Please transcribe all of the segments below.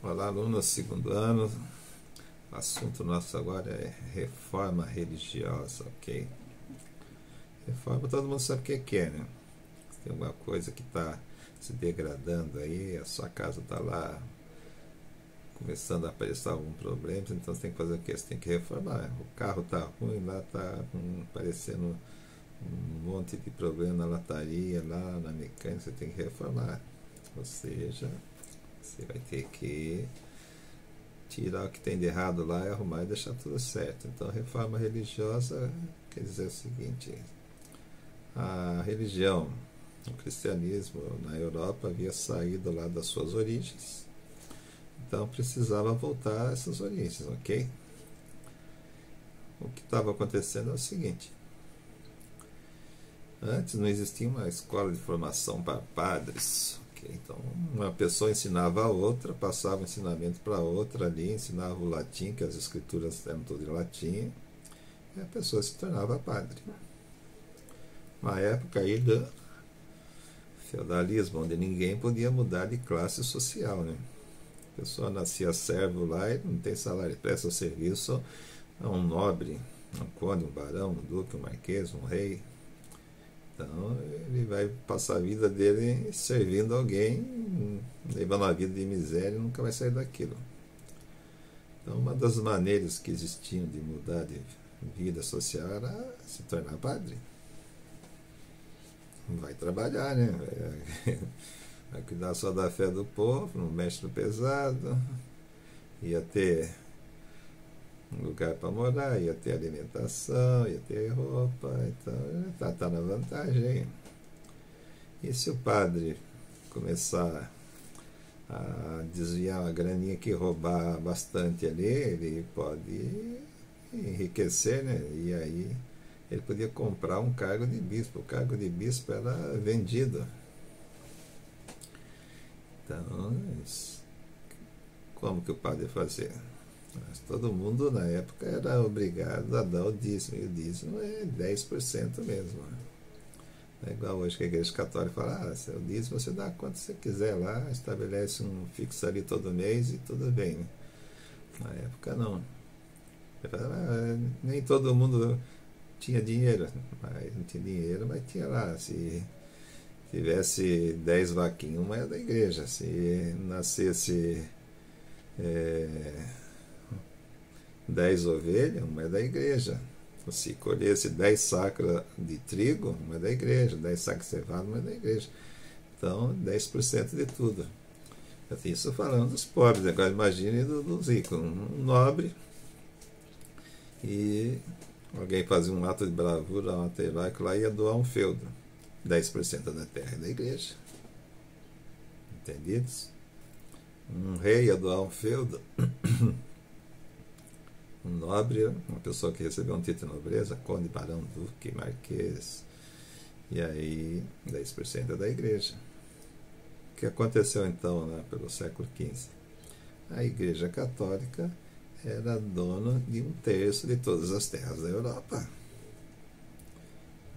Olá, alunos, segundo ano. O assunto nosso agora é reforma religiosa, ok? Reforma, todo mundo sabe o que é, né? Se tem alguma coisa que está se degradando aí, a sua casa está lá começando a aparecer algum problema, então você tem que fazer o quê? Você tem que reformar. O carro está ruim, lá está aparecendo um monte de problema na lataria, lá na mecânica, você tem que reformar. Ou seja, você vai ter que tirar o que tem de errado lá e arrumar e deixar tudo certo. Então, a reforma religiosa quer dizer o seguinte: a religião, o cristianismo na Europa havia saído lá das suas origens, então precisava voltar a essas origens, ok? O que estava acontecendo é o seguinte: antes não existia uma escola de formação para padres. Então, uma pessoa ensinava a outra, passava o ensinamento para a outra ali, ensinava o latim, que as escrituras eram todas em latim, e a pessoa se tornava padre. Uma época aí do feudalismo, onde ninguém podia mudar de classe social, né? A pessoa nascia servo lá e não tem salário, presta serviço a um nobre, um conde, um barão, um duque, um marquês, um rei. Então ele vai passar a vida dele servindo alguém, levando uma vida de miséria e nunca vai sair daquilo. Então uma das maneiras que existiam de mudar de vida social era se tornar padre. Vai trabalhar, né? Vai cuidar só da fé do povo, não mexe no pesado, ia ter um lugar para morar, ia ter alimentação, ia ter roupa, então tá na vantagem. E se o padre começar a desviar uma graninha que roubar bastante ali, ele pode enriquecer, né? E aí ele podia comprar um cargo de bispo. O cargo de bispo era vendido. Então, como que o padre fazia? Mas todo mundo na época era obrigado a dar o dízimo, e o dízimo é 10% mesmo. Não é igual hoje que a igreja católica fala: seu dízimo você dá quanto você quiser lá, estabelece um fixo ali todo mês e tudo bem, né? Na época não. Nem todo mundo tinha dinheiro, mas não tinha dinheiro, mas tinha lá, se tivesse 10 vaquinhas, uma era da igreja, se nascesse 10 ovelhas, uma é da igreja. Se colhesse 10 sacos de trigo, uma é da igreja. 10 sacos de cevada, uma é da igreja. Então, 10% de tudo. Isso falando dos pobres. Agora imagine dos ricos. Um nobre, e alguém fazia um ato de bravura, um ato heróico lá, ia doar um feudo. 10% da terra é da igreja. Entendidos? Um rei ia doar um feudo. Um nobre, uma pessoa que recebeu um título de nobreza, conde, barão, duque, marquês, e aí 10% é da igreja. O que aconteceu então, né, pelo século XV? A igreja católica era dona de 1/3 de todas as terras da Europa.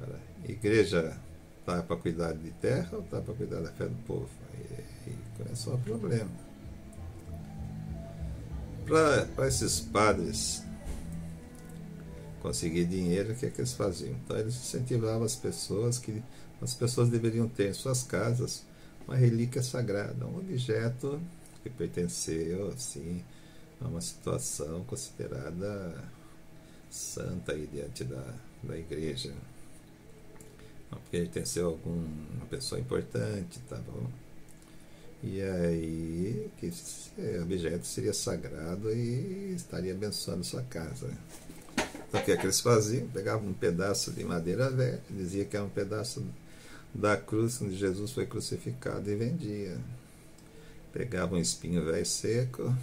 A igreja está para cuidar de terra ou está para cuidar da fé do povo? Aí começou o problema. Para esses padres conseguir dinheiro, o que é que eles faziam? Então eles incentivavam as pessoas que as pessoas deveriam ter em suas casas uma relíquia sagrada, um objeto que pertenceu assim a uma situação considerada santa aí diante da igreja, porque pertenceu a alguma pessoa importante, tá bom? E aí, que esse objeto seria sagrado e estaria abençoando sua casa. Então, o que é que eles faziam? Pegavam um pedaço de madeira velha, dizia que era um pedaço da cruz onde Jesus foi crucificado, e vendia. Pegavam um espinho velho seco,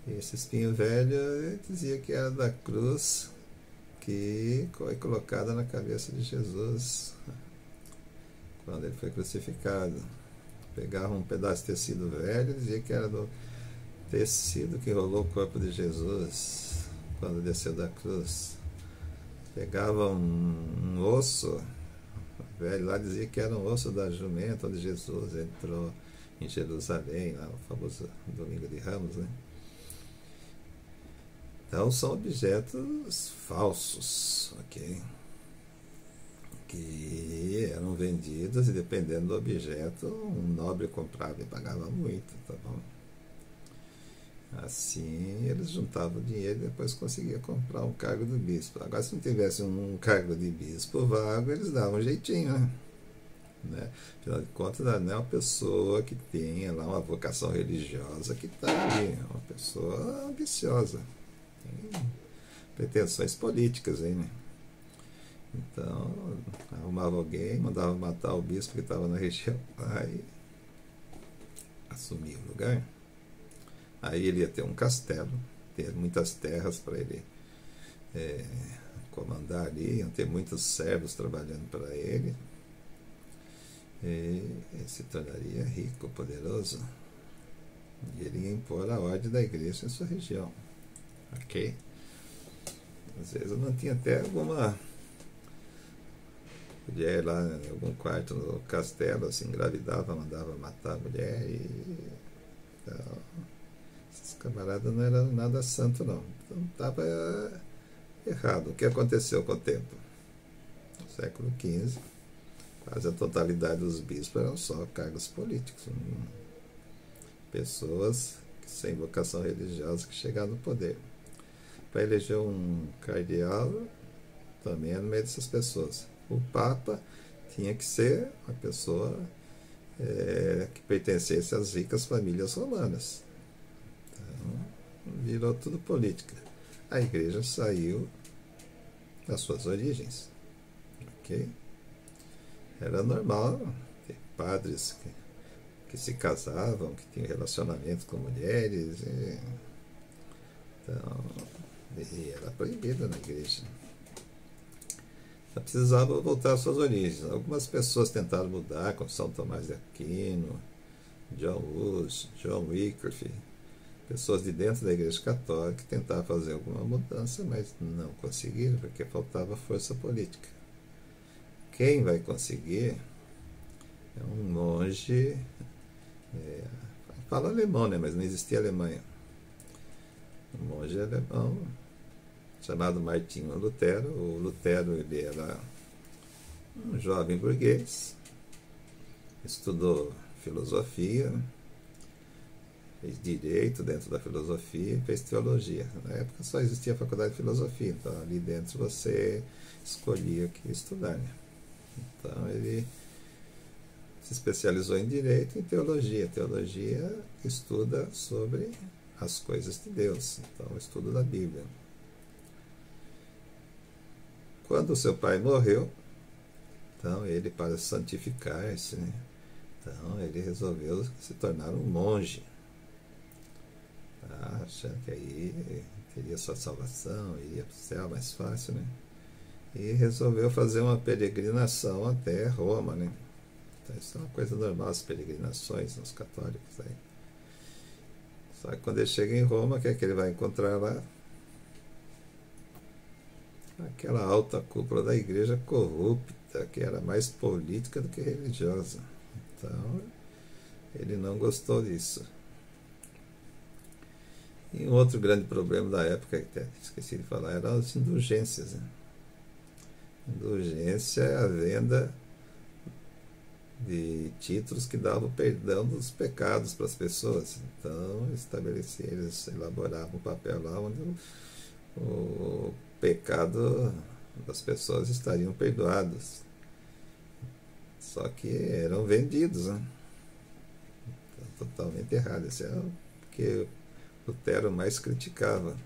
e esse espinho velho dizia que era da cruz que foi colocada na cabeça de Jesus quando ele foi crucificado. Pegavam um pedaço de tecido velho, dizia que era do tecido que rolou o corpo de Jesus quando desceu da cruz. Pegavam um osso velho lá, dizia que era um osso da jumenta onde Jesus entrou em Jerusalém, lá o famoso Domingo de Ramos, né? Então são objetos falsos, ok? Que eram vendidos e dependendo do objeto, um nobre comprava e pagava muito, tá bom? Assim eles juntavam dinheiro e depois conseguiam comprar um cargo do bispo. Agora, se não tivesse um cargo de bispo vago, eles davam um jeitinho, né? Afinal de contas, não é uma pessoa que tenha lá uma vocação religiosa que está ali, é uma pessoa ambiciosa, tem pretensões políticas aí, né? Então, arrumava alguém, mandava matar o bispo que estava na região, aí assumia o lugar. Aí ele ia ter um castelo, ter muitas terras para ele comandar ali, iam ter muitos servos trabalhando para ele, e ele se tornaria rico, poderoso, e ele ia impor a ordem da igreja em sua região, ok? Às vezes eu mantinha até alguma mulher lá em algum quarto no castelo, assim, engravidava, mandava matar a mulher e então, esses camaradas não eram nada santo não. Então estava errado. O que aconteceu com o tempo? No século XV, quase a totalidade dos bispos eram só cargos políticos. Pessoas sem vocação religiosa que chegaram no poder. Para eleger um cardeal, também era no meio dessas pessoas. O Papa tinha que ser uma pessoa que pertencesse às ricas famílias romanas. Então, virou tudo política. A igreja saiu das suas origens. Ok? Era normal ter padres que se casavam, que tinham relacionamentos com mulheres. Então, e era proibido na igreja. Precisava voltar às suas origens. Algumas pessoas tentaram mudar, como São Tomás de Aquino, John Hus, John Wycliffe, pessoas de dentro da Igreja Católica que tentavam fazer alguma mudança, mas não conseguiram, porque faltava força política. Quem vai conseguir é um monge, fala alemão, né, mas não existia Alemanha. Um monge alemão chamado Martinho Lutero. O Lutero, ele era um jovem burguês, estudou filosofia, fez direito dentro da filosofia e fez teologia. Na época só existia a faculdade de filosofia, então ali dentro você escolhia o que estudar, né? Então ele se especializou em direito e em teologia. Teologia estuda sobre as coisas de Deus, então o estudo da Bíblia. Quando o seu pai morreu, então ele, para santificar-se, né, então ele resolveu se tornar um monge, achando que aí teria sua salvação, iria para o céu mais fácil, né? E resolveu fazer uma peregrinação até Roma, né? Então isso é uma coisa normal, as peregrinações nos católicos aí. Só que quando ele chega em Roma, o que é que ele vai encontrar lá? Aquela alta cúpula da igreja corrupta, que era mais política do que religiosa. Então, ele não gostou disso. E um outro grande problema da época, que até esqueci de falar, eram as indulgências, né? Indulgência é a venda de títulos que davam perdão dos pecados para as pessoas. Então, eles elaboravam um papel lá onde o pecado das pessoas estariam perdoados. Só que eram vendidos, né? Então, totalmente errado. Isso é o que Lutero mais criticava.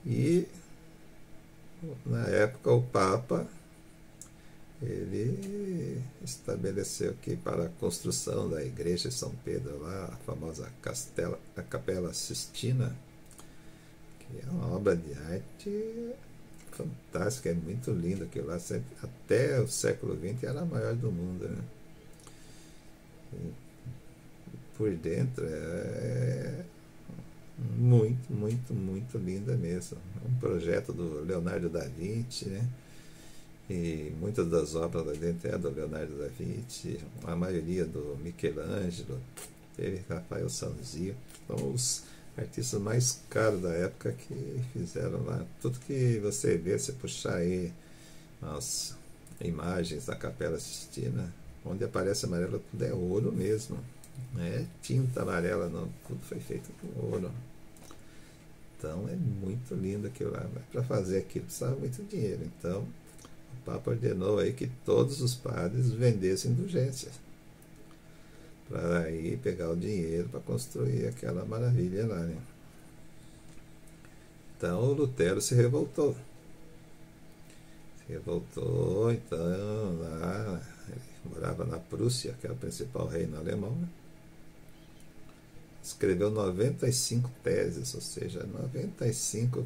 E na época o Papa ele estabeleceu que para a construção da igreja de São Pedro, lá, a famosa a Capela Sistina, que é uma obra de arte fantástica, é muito lindo aquilo lá, até o século XX era a maior do mundo, né? E por dentro é muito, muito, muito linda mesmo. É um projeto do Leonardo da Vinci, né? e muitas das obras lá dentro é do Leonardo da Vinci, a maioria do Michelangelo, teve Rafael Sanzio, então os artistas mais caros da época que fizeram lá. Tudo que você vê, se puxar aí as imagens da Capela Sistina, onde aparece amarelo, tudo é ouro mesmo, é tinta amarela, não, tudo foi feito com ouro. Então é muito lindo aquilo lá. Mas para fazer aquilo precisava muito dinheiro. Então o Papa ordenou aí que todos os padres vendessem indulgências para aí pegar o dinheiro para construir aquela maravilha lá, né? Então o Lutero se revoltou. Se revoltou, então lá ele morava na Prússia, que é o principal reino alemão, né? Escreveu 95 teses, ou seja, 95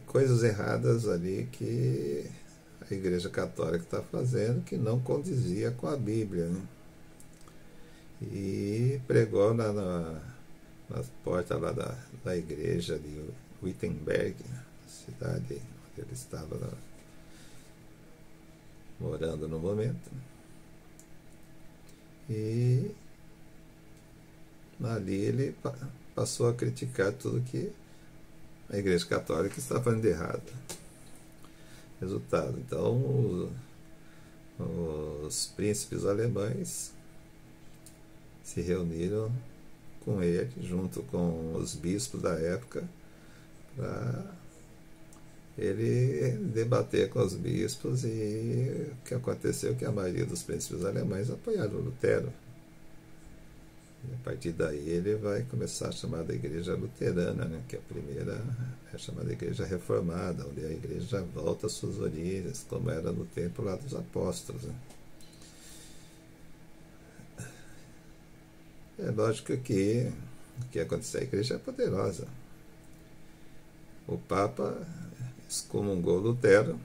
coisas erradas ali que a Igreja Católica está fazendo, que não condizia com a Bíblia, né? E pregou nas portas lá da igreja de Wittenberg, cidade onde ele estava lá, morando no momento. E ali ele passou a criticar tudo que a Igreja Católica estava fazendo de errado. Resultado, então os príncipes alemães se reuniram com ele, junto com os bispos da época, para ele debater com os bispos, e o que aconteceu é que a maioria dos príncipes alemães apoiaram Lutero. E a partir daí ele vai começar a chamada Igreja Luterana, né, que a primeira é chamada Igreja Reformada, onde a igreja volta às suas origens, como era no tempo lá dos apóstolos, né. É lógico que o que aconteceu, a igreja é poderosa. O Papa excomungou Lutero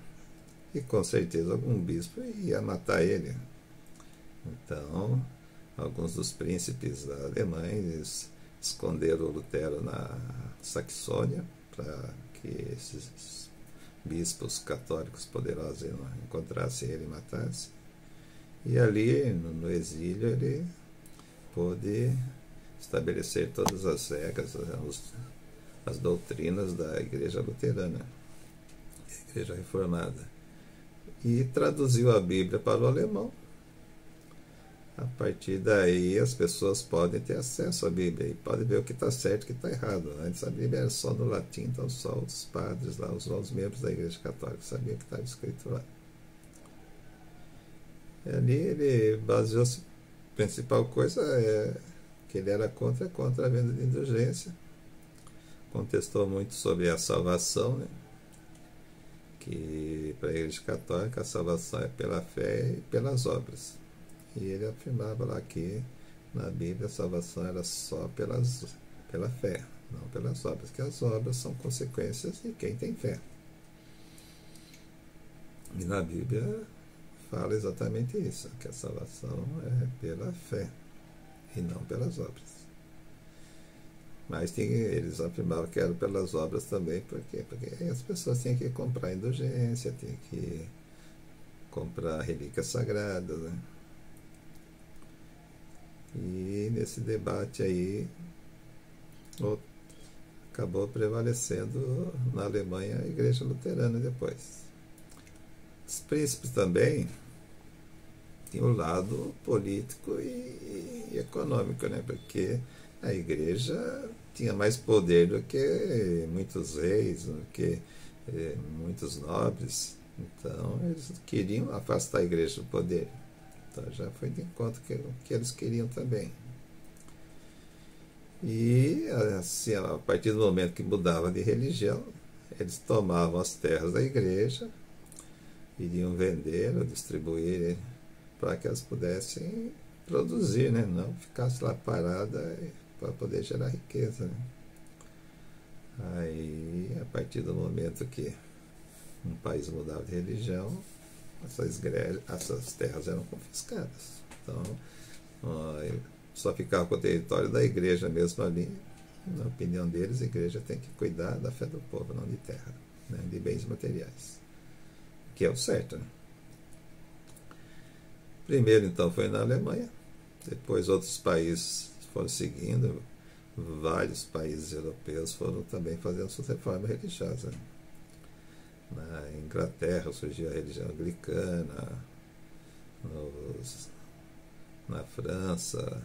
e com certeza algum bispo ia matar ele. Então, alguns dos príncipes alemães esconderam Lutero na Saxônia para que esses bispos católicos poderosos encontrassem ele e matassem. E ali, no exílio, ele pôde estabelecer todas as regras, as doutrinas da Igreja Luterana, a Igreja Reformada, e traduziu a Bíblia para o alemão. A partir daí as pessoas podem ter acesso à Bíblia e podem ver o que está certo e o que está errado. Antes a Bíblia era só no latim, então só os padres lá, os membros da Igreja Católica sabiam o que estava escrito lá. E ali ele baseou-se, a principal coisa é que ele era contra a venda de indulgência. Contestou muito sobre a salvação, né? Que para a Igreja Católica a salvação é pela fé e pelas obras. E ele afirmava lá que na Bíblia a salvação era só pela fé, não pelas obras, que as obras são consequências de quem tem fé. E na Bíblia fala exatamente isso, que a salvação é pela fé e não pelas obras. Mas eles afirmavam que era pelas obras também, por quê? Porque as pessoas tinham que comprar indulgência, tinham que comprar relíquias sagradas, né? E nesse debate aí acabou prevalecendo na Alemanha a Igreja Luterana depois. Os príncipes também tinham o lado político e econômico, né? Porque a igreja tinha mais poder do que muitos reis, do que muitos nobres. Então eles queriam afastar a igreja do poder. Então já foi de encontro que eles queriam também. E assim, a partir do momento que mudava de religião, eles tomavam as terras da igreja, iriam vender ou distribuir para que elas pudessem produzir, né? Não ficasse lá parada para poder gerar riqueza, né? Aí, a partir do momento que um país mudava de religião, essas terras eram confiscadas. Então, só ficava com o território da igreja mesmo ali. Na opinião deles, a igreja tem que cuidar da fé do povo, não de terra, né? De bens materiais. que é o certo, né? Primeiro, então, foi na Alemanha, depois outros países foram seguindo, vários países europeus foram também fazendo suas reformas religiosas. Na Inglaterra surgiu a religião anglicana, na França,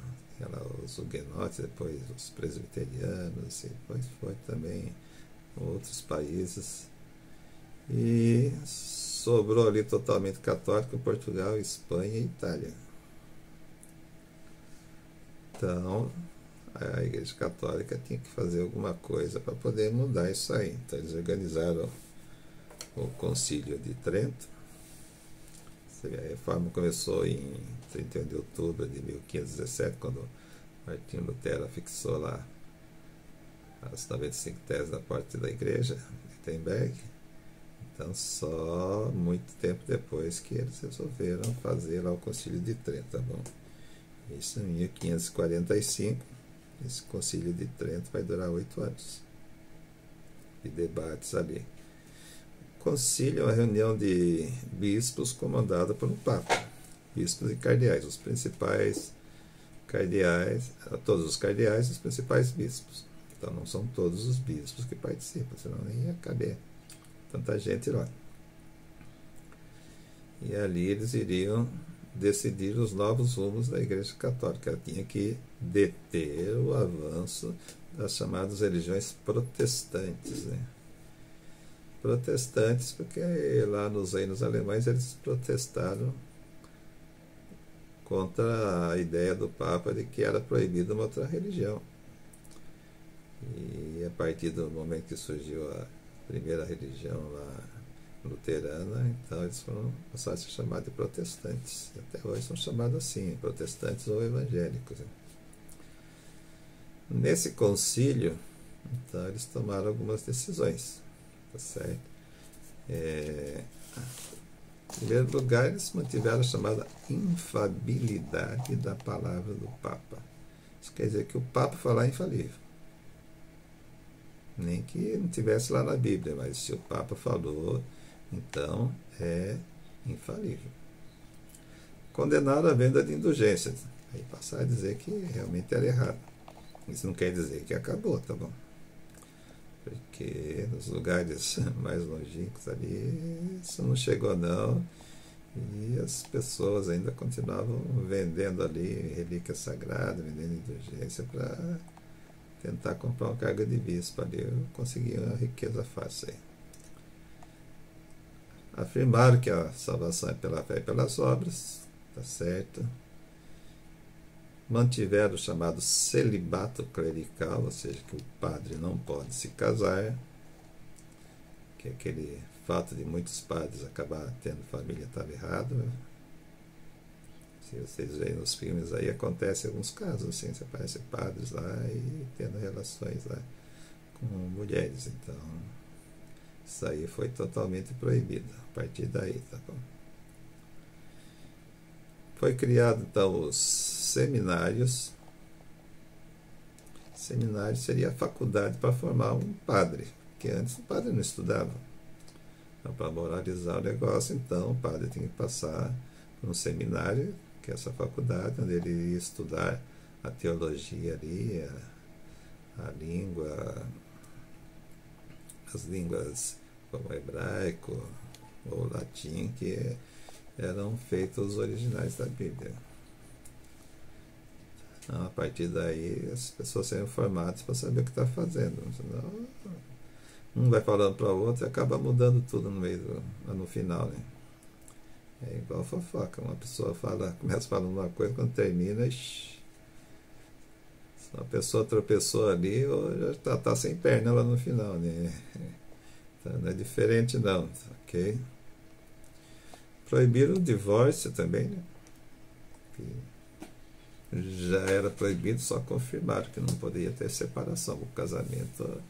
os huguenotes, depois os presbiterianos, e depois foi também outros países. E sobrou ali totalmente católico Portugal, Espanha e Itália. Então, a Igreja Católica tinha que fazer alguma coisa para poder mudar isso aí. Então, eles organizaram o Concílio de Trento. A reforma começou em 31 de outubro de 1517, quando Martinho Lutero fixou lá as 95 teses da porta da igreja de Wittenberg. Então, só muito tempo depois que eles resolveram fazer lá o Concílio de Trento, tá bom? Isso em 1545. Esse Concílio de Trento vai durar 8 anos de debates ali. O concílio é uma reunião de bispos comandada por um papa, bispos e cardeais, os principais cardeais, todos os cardeais e os principais bispos. Então não são todos os bispos que participam, senão nem ia caber tanta gente lá. E ali eles iriam decidir os novos rumos da Igreja Católica. Ela tinha que deter o avanço das chamadas religiões protestantes, né? Protestantes, porque lá nos reinos alemães eles protestaram contra a ideia do Papa de que era proibida uma outra religião. E a partir do momento que surgiu a primeira religião lá luterana, então eles passaram a ser chamados de protestantes. Até hoje são chamados assim, protestantes ou evangélicos. Nesse concílio, então, eles tomaram algumas decisões, tá certo? Em primeiro lugar, eles mantiveram a chamada infalibilidade da palavra do Papa. Isso quer dizer que o Papa falar é infalível. Nem que não tivesse lá na Bíblia, mas se o Papa falou, então é infalível. Condenaram a venda de indulgências. Aí passaram a dizer que realmente era errado. Isso não quer dizer que acabou, tá bom? Porque nos lugares mais longínquos ali, isso não chegou não. E as pessoas ainda continuavam vendendo ali relíquia sagrada, vendendo indulgência para tentar comprar uma carga de bispo ali, conseguir uma riqueza fácil aí. Afirmaram que a salvação é pela fé e pelas obras, tá certo? Mantiveram o chamado celibato clerical, ou seja, que o padre não pode se casar, que é aquele fato de muitos padres acabar tendo família estava errado. Se vocês veem nos filmes aí, acontece alguns casos assim, você aparece padres lá e tendo relações lá com mulheres. Então, isso aí foi totalmente proibido a partir daí, tá bom? Foi criado então os seminários. Seminário seria a faculdade para formar um padre, porque antes o padre não estudava. Então, para moralizar o negócio, então o padre tinha que passar por um seminário, que é essa faculdade, onde ele iria estudar a teologia ali, a língua, as línguas como o hebraico ou o latim, que eram feitos os originais da Bíblia. Então, a partir daí, as pessoas serem formadas para saber o que está fazendo. Senão, um vai falando para o outro e acaba mudando tudo no final, né? É igual fofoca. Uma pessoa começa falando uma coisa, quando termina, se uma pessoa tropeçou ali, ou já está sem perna lá no final, né? Então, não é diferente não, ok? Proibiram o divórcio também, né? Que já era proibido, só confirmaram que não poderia ter separação. O casamento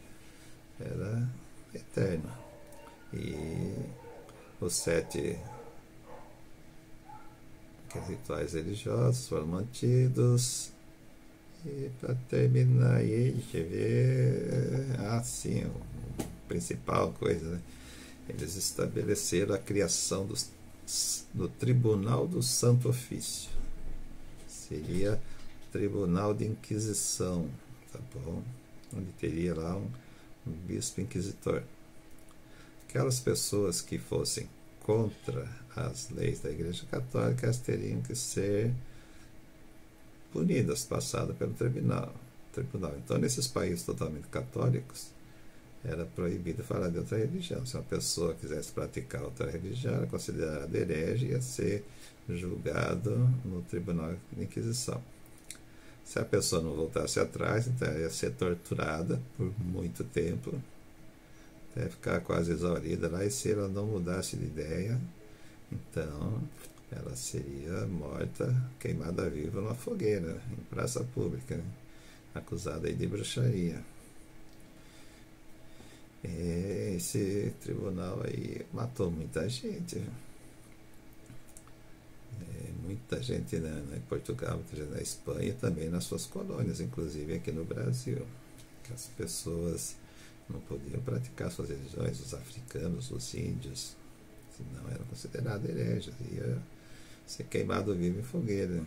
era eterno. E os 7 rituais religiosos foram mantidos. E para terminar aí, deixa eu ver. Sim, a principal coisa, né? eles estabeleceram a criação do Tribunal do Santo Ofício. Seria Tribunal de Inquisição, tá bom? Onde teria lá um bispo inquisitor. Aquelas pessoas que fossem contra as leis da Igreja Católica, elas teriam que ser punidas, passadas pelo tribunal. Então, nesses países totalmente católicos, era proibido falar de outra religião. Se uma pessoa quisesse praticar outra religião, era considerada herege e ia ser julgado no Tribunal de Inquisição. Se a pessoa não voltasse atrás, então ela ia ser torturada por muito tempo, até ficar quase exaurida lá, e se ela não mudasse de ideia, então ela seria morta, queimada viva numa fogueira, em praça pública, né? Acusada aí de bruxaria. Esse tribunal aí matou muita gente. Muita gente em Portugal, muita gente na Espanha, também nas suas colônias, inclusive aqui no Brasil. Que as pessoas não podiam praticar suas religiões, os africanos, os índios, senão eram considerados hereges, ia ser queimado vivo em fogueira.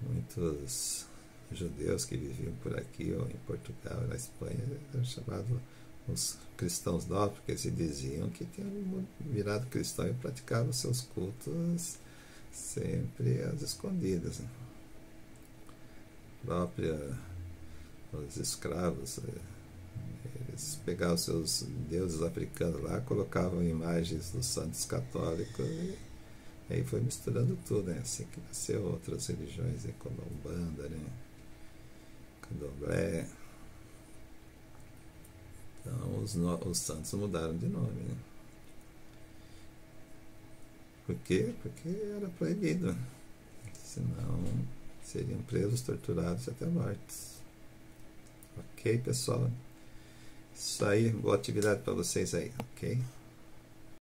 Muitos judeus que viviam por aqui, ou em Portugal e na Espanha, eram chamados os cristãos novos, porque se diziam que tinham virado cristão e praticavam seus cultos sempre às escondidas. Os escravos, eles pegavam seus deuses africanos lá, colocavam imagens dos santos católicos, e aí foi misturando tudo, né? Assim que nasceu outras religiões, como a Umbanda, né? Candomblé. Então os santos mudaram de nome, né? Por quê? Porque era proibido. Senão seriam presos, torturados até mortos. Ok, pessoal? Isso aí, boa atividade para vocês aí, ok?